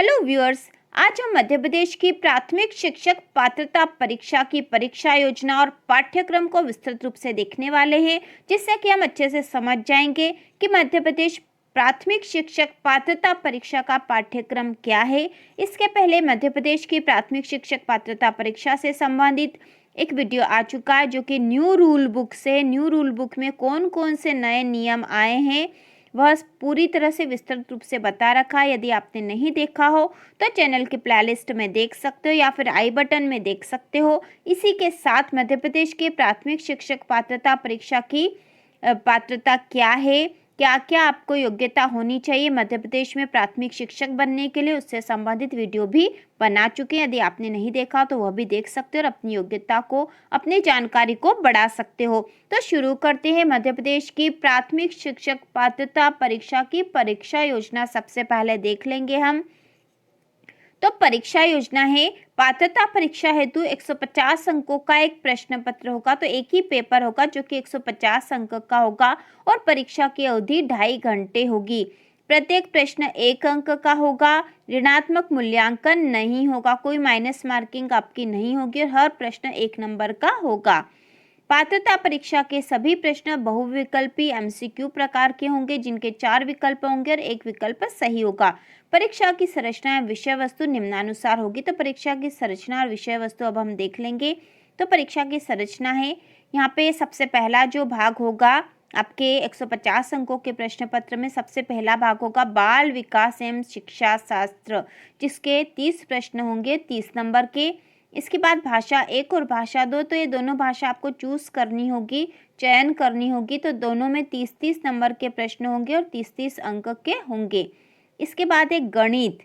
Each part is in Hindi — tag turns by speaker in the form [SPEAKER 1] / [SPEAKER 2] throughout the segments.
[SPEAKER 1] हेलो व्यूअर्स, आज हम मध्य प्रदेश की प्राथमिक शिक्षक पात्रता परीक्षा की परीक्षा योजना और पाठ्यक्रम को विस्तृत रूप से देखने वाले हैं, जिससे कि हम अच्छे से समझ जाएंगे कि मध्य प्रदेश प्राथमिक शिक्षक पात्रता परीक्षा का पाठ्यक्रम क्या है। इसके पहले मध्य प्रदेश की प्राथमिक शिक्षक पात्रता परीक्षा से संबंधित एक वीडियो आ चुका है, जो कि न्यू रूल बुक से, न्यू रूल बुक में कौन कौन से नए नियम आए हैं वह पूरी तरह से विस्तृत रूप से बता रखा है। यदि आपने नहीं देखा हो तो चैनल की प्लेलिस्ट में देख सकते हो या फिर आई बटन में देख सकते हो। इसी के साथ मध्य प्रदेश के प्राथमिक शिक्षक पात्रता परीक्षा की पात्रता क्या है, क्या क्या आपको योग्यता होनी चाहिए मध्य प्रदेश में प्राथमिक शिक्षक बनने के लिए, उससे संबंधित वीडियो भी बना चुके हैं। यदि आपने नहीं देखा तो वह भी देख सकते हो और अपनी योग्यता को, अपनी जानकारी को बढ़ा सकते हो। तो शुरू करते हैं मध्य प्रदेश की प्राथमिक शिक्षक पात्रता परीक्षा की परीक्षा योजना। सबसे पहले देख लेंगे हम। तो परीक्षा योजना है, पात्रता परीक्षा हेतु 150 अंकों का एक प्रश्न पत्र होगा। तो एक ही पेपर होगा जो कि 150 अंक का होगा और परीक्षा की अवधि 2.5 घंटे होगी। प्रत्येक प्रश्न 1 अंक का होगा। ऋणात्मक मूल्यांकन नहीं होगा, कोई माइनस मार्किंग आपकी नहीं होगी और हर प्रश्न 1 नंबर का होगा। पात्रता परीक्षा के सभी प्रश्न बहुविकल्पी एमसीक्यू प्रकार के होंगे, जिनके 4 विकल्प होंगे और 1 विकल्प सही होगा। परीक्षा की संरचना विषय वस्तु निम्नानुसार होगी। तो परीक्षा की संरचना और विषय वस्तु अब हम देख लेंगे। तो परीक्षा की संरचना है, यहाँ पे सबसे पहला जो भाग होगा आपके 150 अंकों के प्रश्न पत्र में, सबसे पहला भाग होगा बाल विकास एवं शिक्षा शास्त्र, जिसके 30 प्रश्न होंगे 30 नंबर के। इसके बाद भाषा 1 और भाषा 2, तो ये दोनों भाषा आपको चूज करनी होगी, चयन करनी होगी। तो दोनों में 30-30 नंबर के प्रश्न होंगे और 30-30 अंक के होंगे। इसके बाद एक गणित,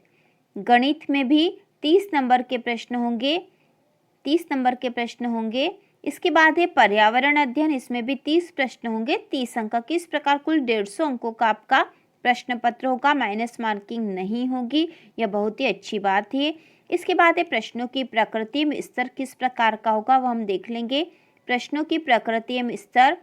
[SPEAKER 1] गणित में भी 30 नंबर के प्रश्न होंगे, 30 नंबर के प्रश्न होंगे। इसके बाद है पर्यावरण अध्ययन, इसमें भी 30 प्रश्न होंगे, 30 अंक के। इस प्रकार कुल 150 अंकों का आपका प्रश्न पत्र होगा, माइनस मार्किंग नहीं होगी, यह बहुत ही अच्छी बात है। इसके बाद है प्रश्नों की प्रकृति में स्तर किस प्रकार का होगा, वह हम देख लेंगे। प्रश्नों की प्रकृति एवं स्तर,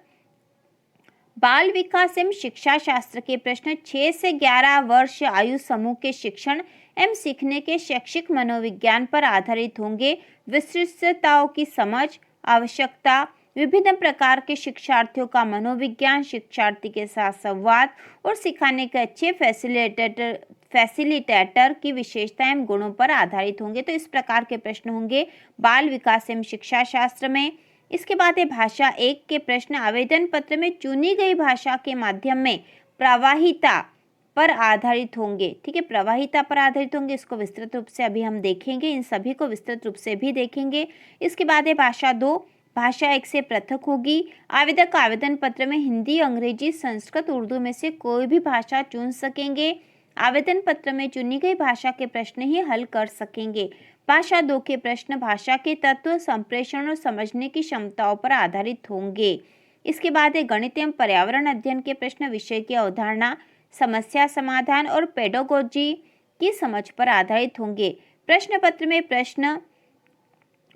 [SPEAKER 1] बाल विकास एवं शिक्षा शास्त्र के प्रश्न 6 से 11 वर्ष आयु समूह के शिक्षण एवं सीखने के शैक्षिक मनोविज्ञान पर आधारित होंगे। विशिष्टताओं की समझ, आवश्यकता, विभिन्न प्रकार के शिक्षार्थियों का मनोविज्ञान, शिक्षार्थी के साथ संवाद और सिखाने के अच्छे फैसिलिटेटर की विशेषता एवं गुणों पर आधारित होंगे। तो इस प्रकार के प्रश्न होंगे बाल विकास एवं शिक्षा शास्त्र में। इसके बाद है भाषा 1 के प्रश्न, आवेदन पत्र में चुनी गई भाषा के माध्यम में प्रवाहिता पर आधारित होंगे। ठीक है, प्रवाहिता पर आधारित होंगे। इसको विस्तृत रूप से अभी हम देखेंगे, इन सभी को विस्तृत रूप से भी देखेंगे। इसके बाद है भाषा 2, भाषा 1 से पृथक होगी। आवेदक आवेदन पत्र में हिंदी, अंग्रेजी, संस्कृत, उर्दू में से कोई भी भाषा चुन सकेंगे। आवेदन पत्र में चुनी गई भाषा के प्रश्न ही हल कर सकेंगे। भाषा 2 के प्रश्न भाषा के तत्व, संप्रेषण और समझने की क्षमताओं पर आधारित होंगे। इसके बाद है गणित एवं पर्यावरण अध्ययन के प्रश्न विषय की अवधारणा, समस्या समाधान और पेडागोजी की समझ पर आधारित होंगे। प्रश्न पत्र में प्रश्न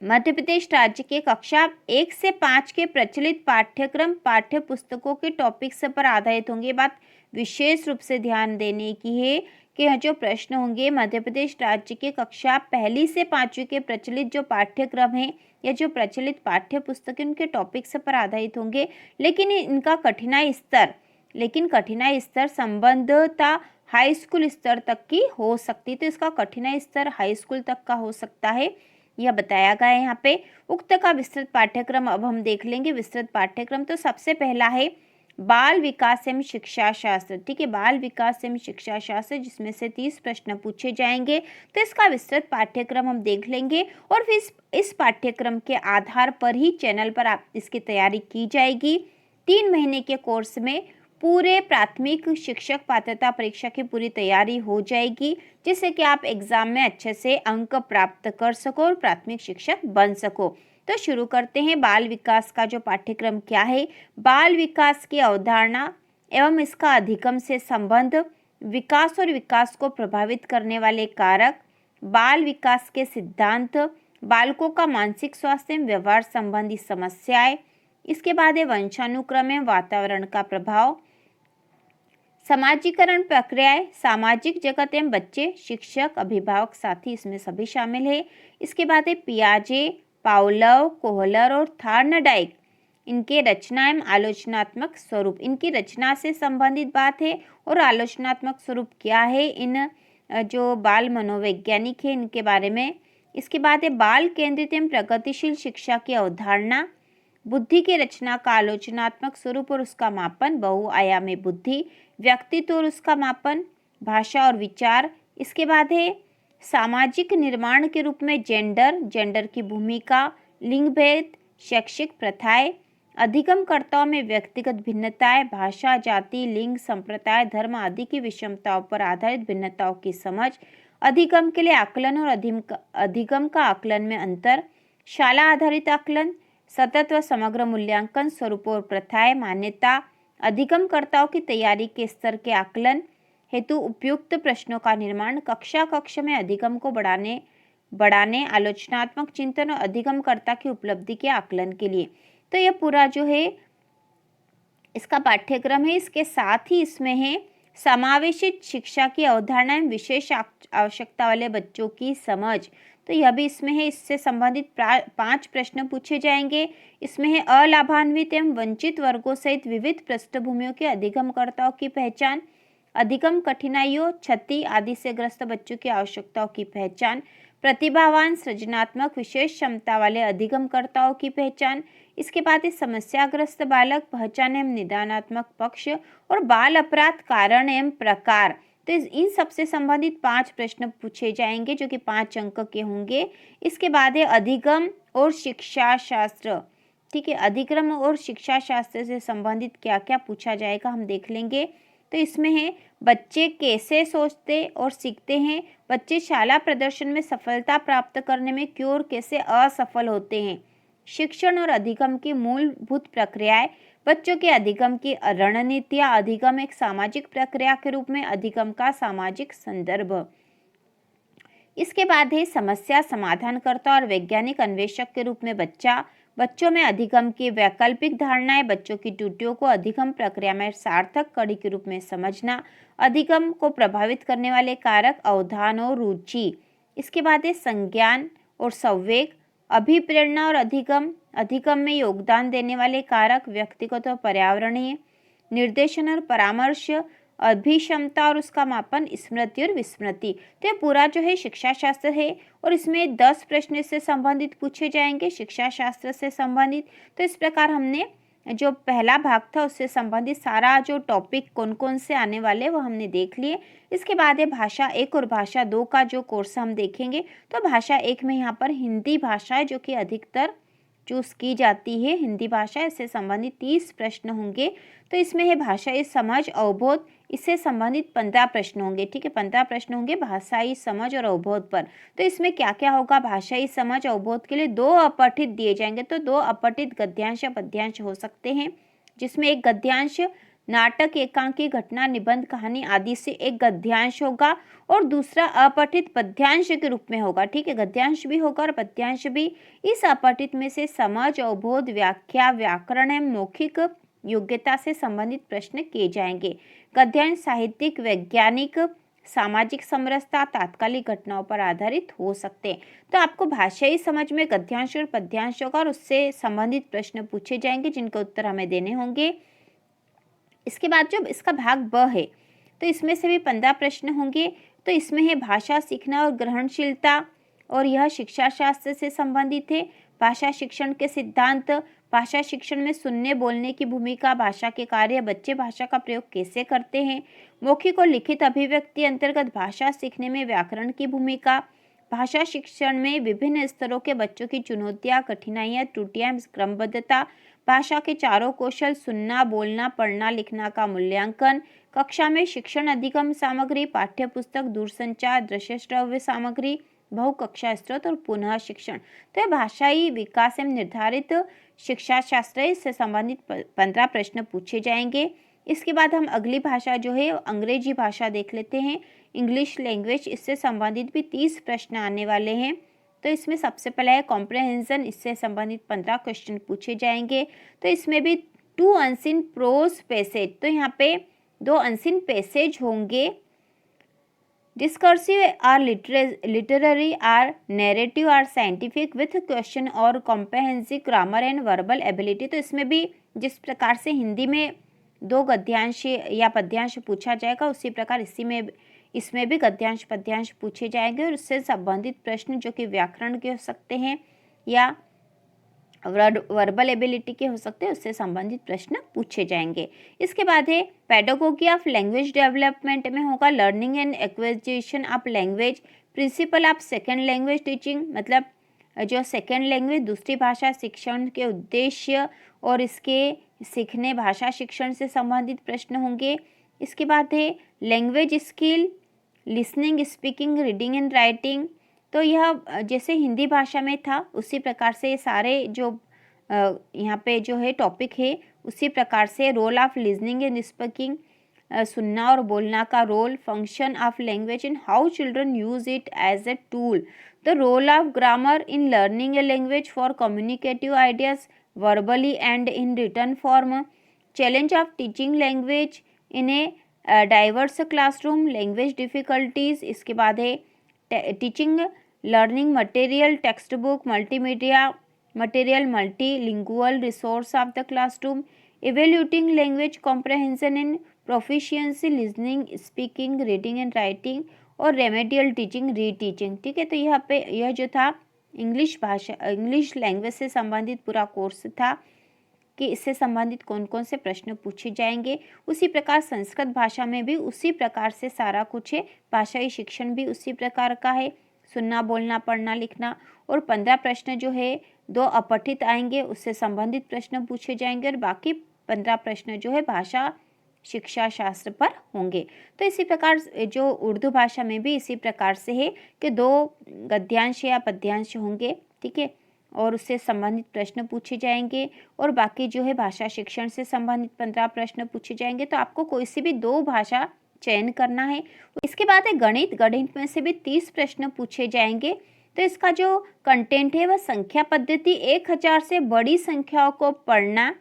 [SPEAKER 1] मध्य प्रदेश राज्य के कक्षा 1 से 5 के प्रचलित पाठ्यक्रम पाठ्य पुस्तकों के टॉपिक्स पर आधारित होंगे। बात विशेष रूप से ध्यान देने की है कि जो प्रश्न होंगे मध्य प्रदेश राज्य के कक्षा 1 से 5 के प्रचलित जो पाठ्यक्रम है या जो प्रचलित पाठ्य पुस्तक है उनके टॉपिक्स पर आधारित होंगे। लेकिन इनका कठिनाई स्तर संबंधता हाई स्कूल स्तर तक की हो सकती है। तो इसका कठिनाई स्तर हाई स्कूल तक का हो सकता है, यह बताया गया है यहाँ पे। उक्त का विस्तृत पाठ्यक्रम अब हम देख लेंगे। विस्तृत पाठ्यक्रम, तो सबसे पहला है बाल विकास एवं शिक्षा शास्त्र। ठीक है, बाल विकास एवं शिक्षा शास्त्र, जिसमें से 30 प्रश्न पूछे जाएंगे। तो इसका विस्तृत पाठ्यक्रम हम देख लेंगे और फिर इस पाठ्यक्रम के आधार पर ही चैनल पर आप इसकी तैयारी की जाएगी। 3 महीने के कोर्स में पूरे प्राथमिक शिक्षक पात्रता परीक्षा की पूरी तैयारी हो जाएगी, जिससे कि आप एग्जाम में अच्छे से अंक प्राप्त कर सको और प्राथमिक शिक्षक बन सको। तो शुरू करते हैं। बाल विकास का जो पाठ्यक्रम क्या है, बाल विकास की अवधारणा एवं इसका अधिगम से संबंध, विकास और विकास को प्रभावित करने वाले कारक, बाल विकास के सिद्धांत, बालकों का मानसिक स्वास्थ्य एवं व्यवहार संबंधी समस्याएं। इसके बाद है वंशानुक्रम एवं वातावरण का प्रभाव, समाजीकरण प्रक्रियाएं, सामाजिक जगत एवं बच्चे, शिक्षक, अभिभावक, साथी, इसमें सभी शामिल है। इसके बाद है पियाजे, पावलोव, कोहलर और थार्नडाइक, इनके रचना एवं आलोचनात्मक स्वरूप। इनकी रचना से संबंधित बात है और आलोचनात्मक स्वरूप क्या है, इन जो बाल मनोवैज्ञानिक है इनके बारे में। इसके बाद है बाल केंद्रित एवं प्रगतिशील शिक्षा की अवधारणा, बुद्धि की रचना का आलोचनात्मक स्वरूप और उसका मापन, बहुआयामी बुद्धि, व्यक्तित्व और उसका मापन, भाषा और विचार। इसके बाद है सामाजिक निर्माण के रूप में जेंडर की भूमिका, लिंग भेद, शैक्षिक प्रथाएं, अधिगमकर्ताओं में व्यक्तिगत भिन्नताएं, भाषा, जाति, लिंग, संप्रदाय, धर्म आदि की विषमताओं पर आधारित भिन्नताओं की समझ, अधिगम के लिए आकलन और अधिगम का आकलन में अंतर, शाला आधारित आकलन, सतत व समग्र मूल्यांकन, स्वरूपों और प्रथाएं, मान्यता, अधिगमकर्ताओं की तैयारी के स्तर के आकलन हेतु उपयुक्त प्रश्नों का निर्माण, कक्ष में अधिगम को बढ़ाने आलोचनात्मक चिंतन और अधिगमकर्ता की उपलब्धि के आकलन के लिए। तो यह पूरा जो है इसका पाठ्यक्रम है। इसके साथ ही इसमें है समावेशित शिक्षा की अवधारणाएं, विशेष आवश्यकता वाले बच्चों की समझ, तो यह भी इसमें है। इससे संबंधित 5 प्रश्न पूछे जाएंगे। इसमें है अलाभान्वित एवं वंचित वर्गों सहित विविध पृष्ठभूमियों के अधिगमकर्ताओं की पहचान, अधिगम कठिनाइयों, क्षति आदि से ग्रस्त बच्चों की आवश्यकताओं की पहचान, प्रतिभावान, सृजनात्मक, विशेष क्षमता वाले अधिगमकर्ताओं की पहचान। इसके बाद इस समस्याग्रस्त बालक, पहचान एवं निदानात्मक पक्ष और बाल अपराध कारण एवं प्रकार। तो इन सबसे संबंधित 5 प्रश्न पूछे जाएंगे जो कि 5 अंक के होंगे। इसके बाद है अधिगम और शिक्षा शास्त्र। ठीक है, अधिगम और शिक्षा शास्त्र से संबंधित क्या क्या पूछा जाएगा हम देख लेंगे। तो इसमें है बच्चे कैसे सोचते और सीखते हैं, बच्चे शाला प्रदर्शन में सफलता प्राप्त करने में क्यों और कैसे असफल होते हैं, शिक्षण और अधिगम की मूलभूत प्रक्रियाएं, बच्चों के अधिगम की रणनीतियां, अधिगम एक सामाजिक प्रक्रिया के रूप में, अधिगम का सामाजिक संदर्भ। इसके बाद है समस्या समाधानकर्ता और वैज्ञानिक अन्वेषक के रूप में बच्चों में अधिगम की वैकल्पिक धारणाएं, बच्चों की त्रुटियों को अधिगम प्रक्रिया में सार्थक कड़ी के रूप में समझना, अधिगम को प्रभावित करने वाले कारक, अवधान और रुचि। इसके बाद है संज्ञान और संवेग, अभिप्रेरणा और अधिगम में योगदान देने वाले कारक, व्यक्तिगत और पर्यावरणीय, निर्देशन और परामर्श, अभिक्षमता और उसका मापन, स्मृति और विस्मृति। तो ये पूरा जो है शिक्षा शास्त्र है और इसमें 10 प्रश्न इससे संबंधित पूछे जाएंगे शिक्षा शास्त्र से संबंधित। तो इस प्रकार हमने जो पहला भाग था उससे संबंधित सारा जो टॉपिक कौन कौन से आने वाले वो हमने देख लिए। इसके बाद है भाषा 1 और भाषा 2 का जो कोर्स हम देखेंगे। तो भाषा 1 में यहाँ पर हिंदी भाषा है जो कि अधिकतर चूज की जाती है, हिंदी भाषा, इससे संबंधित 30 प्रश्न होंगे। तो इसमें है भाषाई समझ अवबोध, इससे संबंधित 15 प्रश्न होंगे। ठीक है, 15 प्रश्न होंगे भाषाई समझ और अवबोध पर। तो इसमें क्या क्या होगा, भाषाई समझ अवबोध के लिए 2 अपठित दिए जाएंगे। तो 2 अपठित गद्यांश या पद्यांश हो सकते हैं, जिसमें एक गद्यांश नाटक, एकांकी, घटना, निबंध, कहानी आदि से एक गद्यांश होगा और दूसरा अपठित पद्यांश के रूप में होगा। ठीक है, गद्यांश भी होगा और पद्यांश भी। इस अपठित में से समझ, अवबोध, व्याख्या, व्याकरण एवं मौखिक योग्यता से संबंधित प्रश्न किए जाएंगे। गद्यांश साहित्यिक, वैज्ञानिक, सामाजिक समरसता, तात्कालिक घटनाओं पर आधारित हो सकते हैं। तो आपको भाषाई समझ में गद्यांश और पद्यांश होगा और उससे संबंधित प्रश्न पूछे जाएंगे जिनके उत्तर हमें देने होंगे। इसके बाद जो इसका भाग ब है तो इसमें से भी 15 प्रश्न होंगे। तो इसमें है भाषा सीखना और ग्रहणशीलता और यह शिक्षा शास्त्र से संबंधित है। भाषा शिक्षण के सिद्धांत, भाषा शिक्षण में सुनने बोलने की भूमिका, भाषा के कार्य, बच्चे भाषा का प्रयोग कैसे करते हैं, मौखिक और लिखित अभिव्यक्ति अंतर्गत भाषा सीखने में व्याकरण की भूमिका, भाषा शिक्षण में विभिन्न स्तरों के बच्चों की चुनौतियां, कठिनाइयां, त्रुटियां, क्रमबद्धता, भाषा के चारों कौशल, सुनना, बोलना, पढ़ना, लिखना का मूल्यांकन, कक्षा में शिक्षण अधिगम सामग्री, पाठ्य पुस्तक, दूरसंचार, दृश्य श्रव्य सामग्री, बहुकक्षा स्रोत और पुनः शिक्षण। तो यह भाषाई विकास एवं निर्धारित शिक्षा शास्त्र से संबंधित 15 प्रश्न पूछे जाएंगे। इसके बाद हम अगली भाषा जो है अंग्रेजी भाषा देख लेते हैं, इंग्लिश लैंग्वेज, इससे संबंधित भी 30 प्रश्न आने वाले हैं। तो इसमें सबसे पहला है कॉम्प्रहेंशन, इससे संबंधित 15 क्वेश्चन पूछे जाएंगे। तो इसमें भी 2 अनसीन प्रोज पैसेज, तो यहाँ पे दो अनसीन पैसेज होंगे, discursive or literary or narrative or scientific with question और comprehensive grammar and verbal ability. तो इसमें भी जिस प्रकार से हिंदी में दो गद्यांश या पद्यांश पूछा जाएगा, उसी प्रकार इसमें भी गद्यांश पद्यांश पूछे जाएंगे और उससे संबंधित प्रश्न जो कि व्याकरण के हो सकते हैं या वर्बल एबिलिटी के हो सकते हैं, उससे संबंधित प्रश्न पूछे जाएंगे। इसके बाद है पेडागोगी ऑफ लैंग्वेज डेवलपमेंट में होगा learning and acquisition of language, principle of second language teaching, मतलब जो सेकेंड लैंग्वेज दूसरी भाषा शिक्षण के उद्देश्य और इसके सीखने भाषा शिक्षण से संबंधित प्रश्न होंगे। इसके बाद है language skill, listening, speaking, reading and writing. तो यह जैसे हिंदी भाषा में था उसी प्रकार से सारे जो यहाँ पे जो है टॉपिक है उसी प्रकार से role of listening and speaking, सुनना और बोलना का role, function of language and how children use it as a tool, the role of grammar in learning a language for communicative ideas verbally and in written form, challenge of teaching language in a diverse classroom, language difficulties. इसके बाद है teaching learning material, textbook, multimedia material, multilingual resource of the classroom, evaluating language comprehension and proficiency, listening, speaking, reading and writing और रेमेडियल टीचिंग, रीटीचिंग। ठीक है, तो यहाँ पे यह जो था इंग्लिश लैंग्वेज से संबंधित पूरा कोर्स था कि इससे संबंधित कौन कौन से प्रश्न पूछे जाएंगे। उसी प्रकार संस्कृत भाषा में भी उसी प्रकार से सारा कुछ है, भाषाई शिक्षण भी उसी प्रकार का है, सुनना बोलना पढ़ना लिखना, और 15 प्रश्न जो है 2 अपठित आएंगे, उससे संबंधित प्रश्न पूछे जाएंगे और बाकी 15 प्रश्न जो है भाषा शिक्षा शास्त्र पर होंगे। तो इसी प्रकार जो उर्दू भाषा में भी इसी प्रकार से है कि 2 गद्यांश या पद्यांश होंगे, ठीक है, और उससे संबंधित प्रश्न पूछे जाएंगे और बाकी जो है भाषा शिक्षण से संबंधित 15 प्रश्न पूछे जाएंगे। तो आपको कोई सी भी 2 भाषा चयन करना है। इसके बाद है गणित, गणित में से भी 30 प्रश्न पूछे जाएंगे। तो इसका जो कंटेंट है वह संख्या पद्धति, 1000 से बड़ी संख्याओं को पढ़ना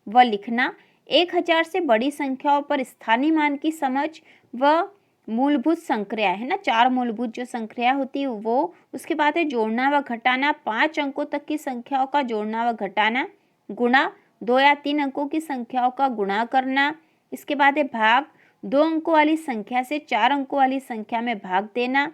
[SPEAKER 1] व लिखना, 1000 से बड़ी संख्याओं पर स्थानीय मान की समझ व मूलभूत संक्रिया है ना, 4 मूलभूत जो संक्रिया होती है वो। उसके बाद है जोड़ना व घटाना, 5 अंकों तक की संख्याओं का जोड़ना व घटाना, गुणा, 2 या 3 अंकों की संख्याओं का गुणा करना। इसके बाद है भाग, 2 अंकों वाली संख्या से 4 अंकों वाली संख्या में भाग देना।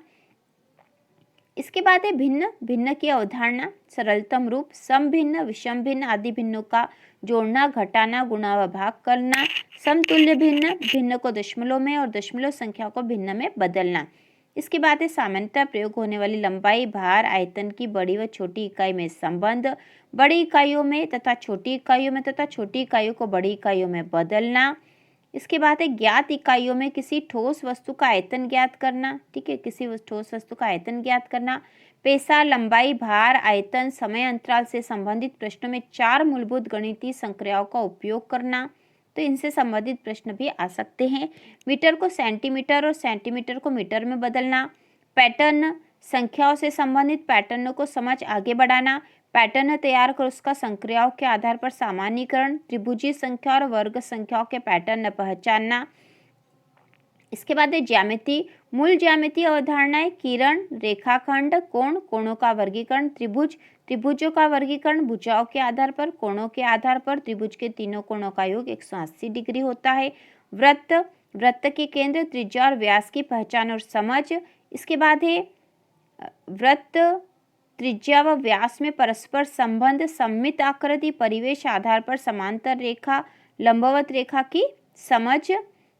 [SPEAKER 1] इसके बाद है भिन्न, भिन्न की अवधारणा, सरलतम रूप, सम भिन्न, विषम भिन्न आदि भिन्नों का जोड़ना घटाना गुणा व भाग करना, समतुल्य भिन्न, भिन्न को दशमलव में और दशमलव संख्या को भिन्न में बदलना। इसके बाद है सामान्यतः प्रयोग होने वाली लंबाई, भार, आयतन की बड़ी व छोटी इकाई में संबंध, बड़ी इकाइयों में तथा छोटी इकाइयों में तथा छोटी इकाइयों को बड़ी इकाइयों में बदलना। इसके बाद है ज्ञात इकाइयों में किसी ठोस वस्तु का आयतन ज्ञात करना, ठीक है, किसी ठोस वस्तु का आयतन ज्ञात करना। पैसा, लंबाई, भार, आयतन, समय अंतराल से संबंधित प्रश्नों में 4 मूलभूत गणितीय संक्रियाओं का उपयोग करना। तो इनसे संबंधित प्रश्न भी आ सकते हैं। मीटर को सेंटीमीटर और सेंटीमीटर को मीटर में बदलना। पैटर्न, संख्याओं से संबंधित पैटर्न को समझ आगे बढ़ाना। पैटर्न तैयार कर उसका संक्रियाओं के आधार पर सामान्यीकरण, त्रिभुजीय संख्या और वर्ग संख्याओं के पैटर्न पहचानना। इसके बाद है ज्यामिति, मूल ज्यामितीय अवधारणाएं, किरण, रेखाखंड, कोण, कोणों का वर्गीकरण, त्रिभुज, त्रिभुजों का वर्गीकरण, भुजाओं के आधार पर, कोणों के आधार पर, त्रिभुज के तीनों कोणों का योग 180 डिग्री होता है। वृत्त, वृत्त के केंद्र, त्रिज्या और व्यास की पहचान और समझ। इसके बाद है वृत्त, त्रिज्या व व्यास में परस्पर संबंध, सममित आकृति, परिवेश आधार पर समांतर रेखा, लंबवत रेखा की समझ।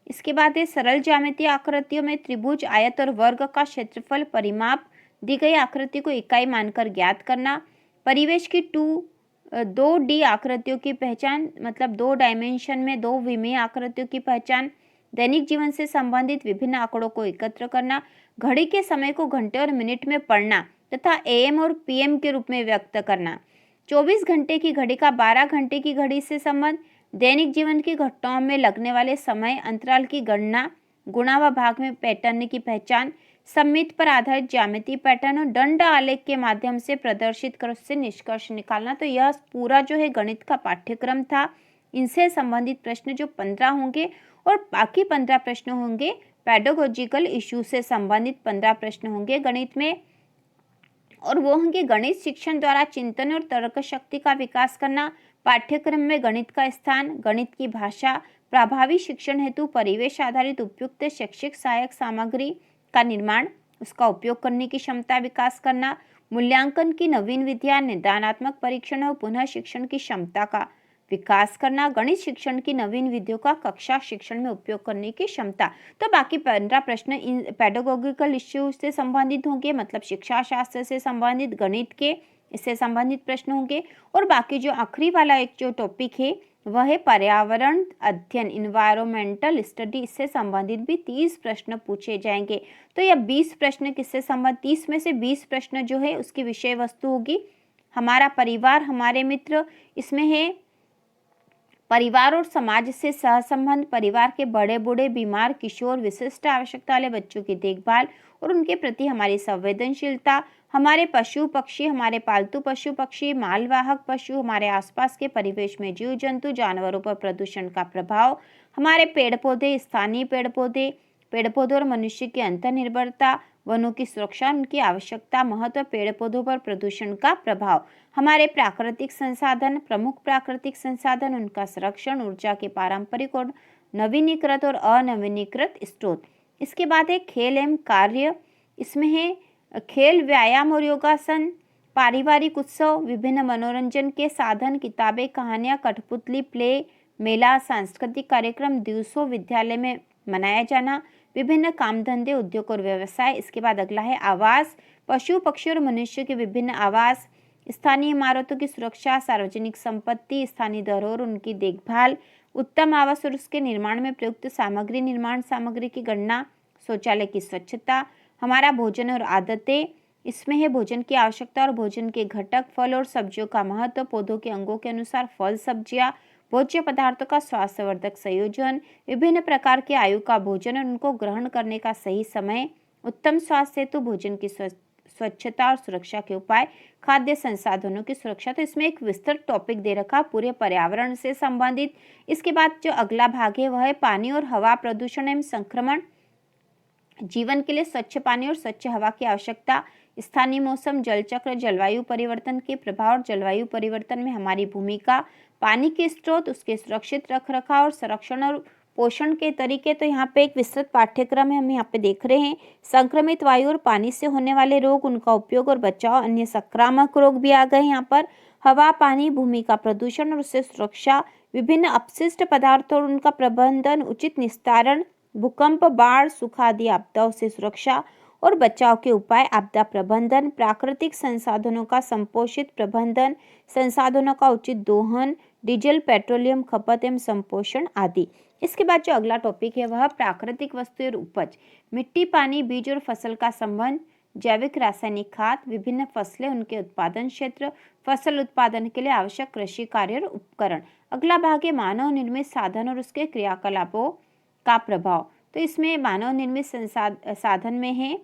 [SPEAKER 1] इसके बाद है सरल ज्यामितीय आकृतियों में त्रिभुज, आयत और वर्ग का क्षेत्रफल परिमाप, दी गई आकृति को इकाई मानकर ज्ञात करना। परिवेश की 2D आकृतियों की पहचान, मतलब 2 डायमेंशन में 2 विमीय आकृतियों की पहचान। दैनिक जीवन से संबंधित विभिन्न आंकड़ों को एकत्र करना। घड़ी के समय को घंटे और मिनट में पढ़ना तथा AM और PM के रूप में व्यक्त करना। 24 घंटे की घड़ी का 12 घंटे की घड़ी से संबंध। दैनिक जीवन की घटनाओं में लगने वाले समय अंतराल की गणना, गुणा व भाग में पैटर्न की पहचान, सममित पर आधारित ज्यामितीय पैटर्न और दंड आलेख के माध्यम से प्रदर्शित कर उससे निष्कर्ष निकालना। तो यह पूरा जो है गणित का पाठ्यक्रम था। इनसे संबंधित प्रश्न जो 15 होंगे और बाकी 15 प्रश्न होंगे पेडागोजिकल इशू से संबंधित 15 प्रश्न होंगे गणित में, और वो होंगे गणित शिक्षण द्वारा चिंतन और तर्क शक्ति का विकास करना, पाठ्यक्रम में गणित का स्थान, गणित की भाषा, प्रभावी शिक्षण हेतु परिवेश आधारित उपयुक्त शैक्षिक सहायक सामग्री का निर्माण, उसका उपयोग करने की क्षमता विकास करना, मूल्यांकन की नवीन विधियां, निदानात्मक परीक्षण और पुनः शिक्षण की क्षमता का विकास करना, गणित शिक्षण की नवीन विधियों का कक्षा शिक्षण में उपयोग करने की क्षमता। तो बाकी 15 प्रश्न इन पेडागोगिकल इश्यू से संबंधित होंगे, मतलब शिक्षा शास्त्र से संबंधित, गणित के इससे संबंधित प्रश्न होंगे। और बाकी जो आखिरी वाला एक जो टॉपिक है वह है पर्यावरण अध्ययन, इन्वायरमेंटल स्टडी, इससे संबंधित भी 30 प्रश्न पूछे जाएंगे। तो यह 20 प्रश्न किससे संबंधित, 30 में से 20 प्रश्न जो है उसकी विषय वस्तु होगी हमारा परिवार, हमारे मित्र। इसमें है परिवार और समाज से सहसंबंध, परिवार के बड़े बूढ़े, बीमार, किशोर, विशिष्ट आवश्यकता वाले बच्चों की देखभाल और उनके प्रति हमारी संवेदनशीलता, हमारे पशु पक्षी, हमारे पालतू पशु पक्षी, मालवाहक पशु, हमारे आसपास के परिवेश में जीव जंतु जानवरों पर प्रदूषण का प्रभाव, हमारे पेड़ पौधे, स्थानीय पेड़ पौधों और मनुष्य की अंतर्निर्भरता, वनों की सुरक्षा, उनकी आवश्यकता, महत्व, पेड़ पौधों पर प्रदूषण का प्रभाव, हमारे प्राकृतिक संसाधन, प्रमुख प्राकृतिक संसाधन, उनका संरक्षण, ऊर्जा के पारंपरिक और नवीनीकृत और अनवीनीकृत स्रोत। इसके बाद है खेल एवं कार्य, इसमें है खेल, व्यायाम और योगासन, पारिवारिक उत्सव, विभिन्न मनोरंजन के साधन, किताबें, कहानियाँ, कठपुतली, प्ले, मेला, सांस्कृतिक कार्यक्रम, दिवसों विद्यालय में मनाया जाना, विभिन्न काम धंधे, उद्योग और व्यवसाय। इसके बाद अगला है आवास, पशु पक्षी और मनुष्य के विभिन्न आवास, स्थानीय इमारतों की सुरक्षा, सार्वजनिक संपत्ति, स्थानीय धरोहर, उनकी देखभाल, उत्तम आवास और उसके निर्माण में प्रयुक्त सामग्री, निर्माण सामग्री की गणना, शौचालय की स्वच्छता, हमारा भोजन और आदतें, इसमें है भोजन की आवश्यकता और भोजन के घटक, फल और सब्जियों का महत्व, पौधों के अंगों के अनुसार फल सब्जियां, भोज्य पदार्थों का स्वास्थ्यवर्धक संयोजन, विभिन्न प्रकार के आयु का भोजन और उनको ग्रहण करने का सही समय, उत्तम स्वास्थ्य हेतु भोजन की स्वच्छता और सुरक्षा के उपाय, खाद्य संसाधनों की सुरक्षा। तो इसमें एक विस्तृत टॉपिक दे रखा पूरे पर्यावरण से संबंधित। इसके बाद जो अगला भाग है वह है पानी और हवा प्रदूषण एवं संक्रमण, जीवन के लिए स्वच्छ पानी और स्वच्छ हवा की आवश्यकता, स्थानीय मौसम, जल चक्र, जलवायु परिवर्तन के प्रभाव और जलवायु परिवर्तन में हमारी भूमिका, पानी के स्रोत, उसके सुरक्षित रखरखाव और संरक्षण और पोषण के तरीके। तो यहाँ पे एक विस्तृत पाठ्यक्रम है, हम यहाँ पे देख रहे हैं संक्रमित वायु और पानी से होने वाले रोग, उनका उपयोग और बचाव, अन्य संक्रामक रोग भी आ गए यहाँ पर, हवा, पानी, भूमि का प्रदूषण और उससे सुरक्षा, विभिन्न अपशिष्ट पदार्थों और उनका प्रबंधन, उचित निस्तारण, भूकंप, बाढ़, सूखा आदि आपदाओं से सुरक्षा और बचाव के उपाय, आपदा प्रबंधन, प्राकृतिक संसाधनों का संपोषित प्रबंधन, संसाधनों का उचित दोहन, डीजल पेट्रोलियम खपत एवं संपोषण आदि। इसके बाद जो अगला टॉपिक है वह प्राकृतिक वस्तुएं और उपज, मिट्टी, पानी, बीज और फसल का संबंध, जैविक रासायनिक खाद, विभिन्न फसलें, उनके उत्पादन क्षेत्र, फसल उत्पादन के लिए आवश्यक कृषि कार्य और उपकरण। अगला भाग है मानव निर्मित साधन और उसके क्रियाकलापों का प्रभाव। तो इसमें मानव निर्मित साधन में है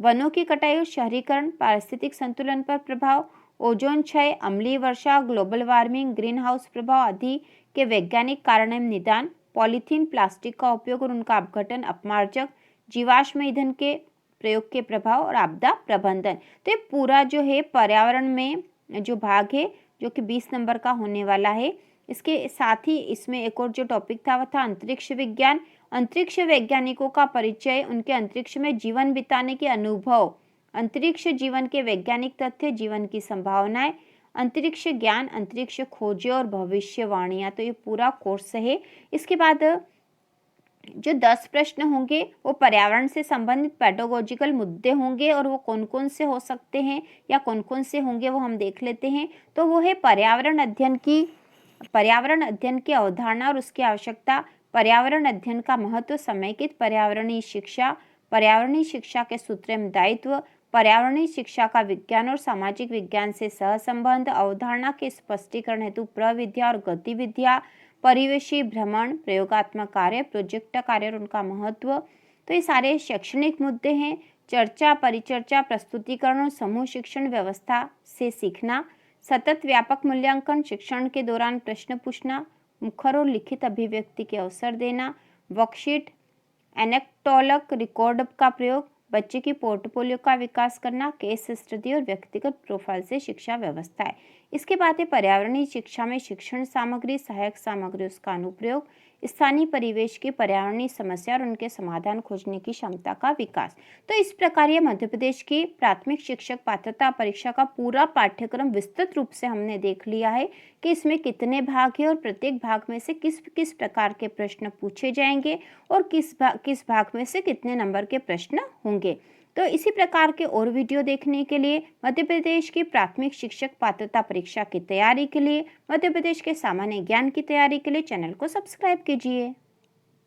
[SPEAKER 1] वनों की कटाई और शहरीकरण, पारिस्थितिक संतुलन पर प्रभाव, ओजोन क्षय, अम्लीय वर्षा, ग्लोबल वार्मिंग, ग्रीन हाउस प्रभाव आदि के वैज्ञानिक कारण एवं निदान, पॉलीथीन, प्लास्टिक का उपयोग और उनका अपघटन, अपमार्जक, जीवाश्म ईंधन के प्रयोग के प्रभाव और आपदा प्रबंधन। तो ये पूरा जो है पर्यावरण में जो भाग है जो कि 20 नंबर का होने वाला है। इसके साथ ही इसमें एक और जो टॉपिक था वह था अंतरिक्ष विज्ञान, अंतरिक्ष वैज्ञानिकों का परिचय, उनके अंतरिक्ष में जीवन बिताने के अनुभव, अंतरिक्ष जीवन के वैज्ञानिक तथ्य, जीवन की संभावनाएं, अंतरिक्ष ज्ञान, अंतरिक्ष खोजें और भविष्यवाणियां। तो ये पूरा कोर्स है। इसके बाद जो 10 प्रश्न होंगे वो पर्यावरण से संबंधित पेडागोजिकल मुद्दे होंगे और वो कौन कौन से हो सकते हैं या कौन कौन से होंगे वो हम देख लेते हैं। तो वो है पर्यावरण अध्ययन की अवधारणा और उसकी आवश्यकता, पर्यावरण अध्ययन का महत्व, समेकित पर्यावरणीय शिक्षा के सूत्र एवं दायित्व, पर्यावरणीय शिक्षा का विज्ञान और सामाजिक विज्ञान से सहसंबंध, अवधारणा के स्पष्टीकरण हेतु प्रविधियां और गतिविधियां, परिवेशी भ्रमण, प्रयोगात्मक कार्य, प्रोजेक्ट कार्य और उनका महत्व। तो ये सारे शैक्षणिक मुद्दे हैं। चर्चा, परिचर्चा, प्रस्तुतिकरण और समूह शिक्षण व्यवस्था से सीखना, सतत व्यापक मूल्यांकन, शिक्षण के दौरान प्रश्न पूछना, मुखर और लिखित अभिव्यक्ति के अवसर देना, वर्कशीट, एनेक्टोलक रिकॉर्ड का प्रयोग, बच्चे की पोर्टफोलियो का विकास करना, केस स्टडी और व्यक्तिगत प्रोफाइल से शिक्षा व्यवस्था है। इसके बाद है पर्यावरणीय शिक्षा में शिक्षण सामग्री, सहायक सामग्री, उसका अनुप्रयोग, स्थानीय परिवेश की पर्यावरणीय समस्या और उनके समाधान खोजने की क्षमता का विकास। तो इस प्रकार ये मध्य प्रदेश की प्राथमिक शिक्षक पात्रता परीक्षा का पूरा पाठ्यक्रम विस्तृत रूप से हमने देख लिया है कि इसमें कितने भाग हैं और प्रत्येक भाग में से किस किस प्रकार के प्रश्न पूछे जाएंगे और किस भाग में से कितने नंबर के प्रश्न होंगे। तो इसी प्रकार के और वीडियो देखने के लिए, मध्य प्रदेश की प्राथमिक शिक्षक पात्रता परीक्षा की तैयारी के लिए, मध्य प्रदेश के सामान्य ज्ञान की तैयारी के लिए चैनल को सब्सक्राइब कीजिए।